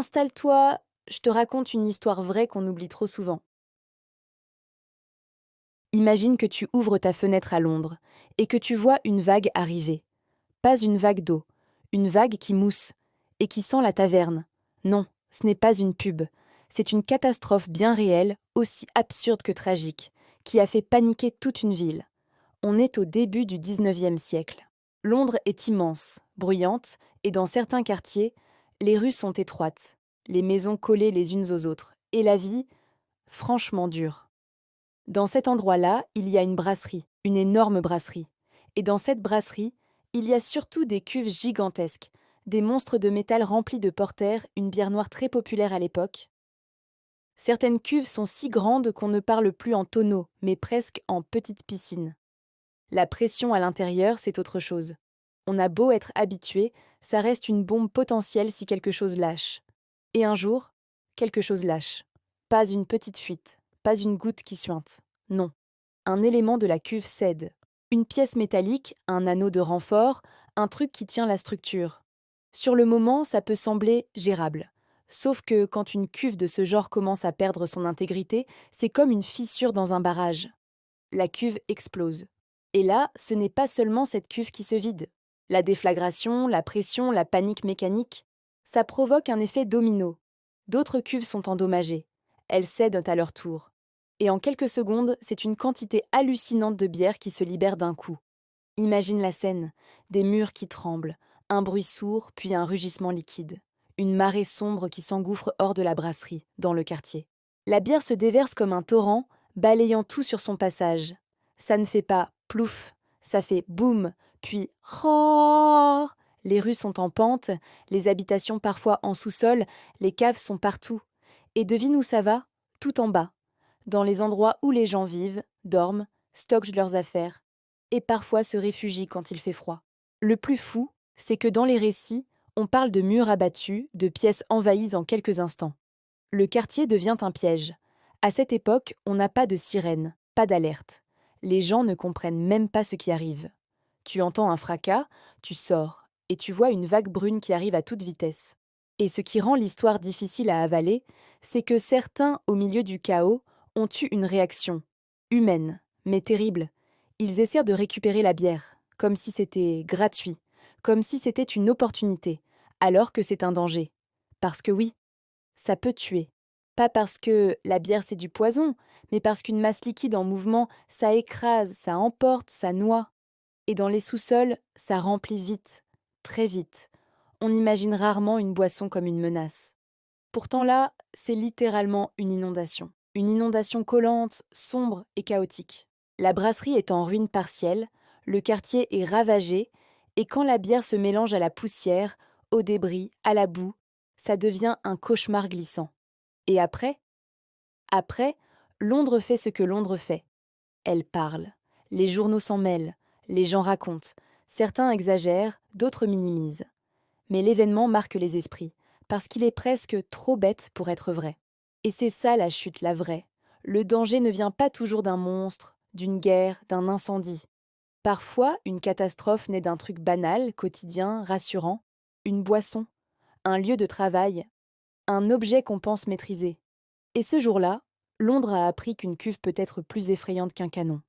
Installe-toi, je te raconte une histoire vraie qu'on oublie trop souvent. Imagine que tu ouvres ta fenêtre à Londres et que tu vois une vague arriver. Pas une vague d'eau, une vague qui mousse et qui sent la taverne. Non, ce n'est pas une pub. C'est une catastrophe bien réelle, aussi absurde que tragique, qui a fait paniquer toute une ville. On est au début du 19e siècle. Londres est immense, bruyante, et dans certains quartiers, les rues sont étroites, les maisons collées les unes aux autres, et la vie, franchement dure. Dans cet endroit-là, il y a une brasserie, une énorme brasserie. Et dans cette brasserie, il y a surtout des cuves gigantesques, des monstres de métal remplis de porter, une bière noire très populaire à l'époque. Certaines cuves sont si grandes qu'on ne parle plus en tonneaux, mais presque en petites piscines. La pression à l'intérieur, c'est autre chose. On a beau être habitué, ça reste une bombe potentielle si quelque chose lâche. Et un jour, quelque chose lâche. Pas une petite fuite, pas une goutte qui suinte. Non. Un élément de la cuve cède. Une pièce métallique, un anneau de renfort, un truc qui tient la structure. Sur le moment, ça peut sembler gérable. Sauf que quand une cuve de ce genre commence à perdre son intégrité, c'est comme une fissure dans un barrage. La cuve explose. Et là, ce n'est pas seulement cette cuve qui se vide. La déflagration, la pression, la panique mécanique, ça provoque un effet domino. D'autres cuves sont endommagées. Elles cèdent à leur tour. Et en quelques secondes, c'est une quantité hallucinante de bière qui se libère d'un coup. Imagine la scène, des murs qui tremblent, un bruit sourd, puis un rugissement liquide. Une marée sombre qui s'engouffre hors de la brasserie, dans le quartier. La bière se déverse comme un torrent, balayant tout sur son passage. Ça ne fait pas plouf, ça fait boum, puis roar. Les rues sont en pente, les habitations parfois en sous-sol, les caves sont partout. Et devine où ça va? Tout en bas. Dans les endroits où les gens vivent, dorment, stockent leurs affaires, et parfois se réfugient quand il fait froid. Le plus fou, c'est que dans les récits, on parle de murs abattus, de pièces envahies en quelques instants. Le quartier devient un piège. À cette époque, on n'a pas de sirène, pas d'alerte. Les gens ne comprennent même pas ce qui arrive. Tu entends un fracas, tu sors, et tu vois une vague brune qui arrive à toute vitesse. Et ce qui rend l'histoire difficile à avaler, c'est que certains, au milieu du chaos, ont eu une réaction, humaine, mais terrible. Ils essaient de récupérer la bière, comme si c'était gratuit, comme si c'était une opportunité, alors que c'est un danger. Parce que oui, ça peut tuer. Pas parce que la bière c'est du poison, mais parce qu'une masse liquide en mouvement, ça écrase, ça emporte, ça noie. Et dans les sous-sols, ça remplit vite, très vite. On imagine rarement une boisson comme une menace. Pourtant là, c'est littéralement une inondation. Une inondation collante, sombre et chaotique. La brasserie est en ruine partielle, le quartier est ravagé, et quand la bière se mélange à la poussière, aux débris, à la boue, ça devient un cauchemar glissant. Et après, Londres fait ce que Londres fait. Elle parle. Les journaux s'en mêlent, les gens racontent. Certains exagèrent, d'autres minimisent. Mais l'événement marque les esprits, parce qu'il est presque trop bête pour être vrai. Et c'est ça la chute, la vraie. Le danger ne vient pas toujours d'un monstre, d'une guerre, d'un incendie. Parfois, une catastrophe naît d'un truc banal, quotidien, rassurant, une boisson, un lieu de travail, un objet qu'on pense maîtriser. Et ce jour-là, Londres a appris qu'une cuve peut être plus effrayante qu'un canon.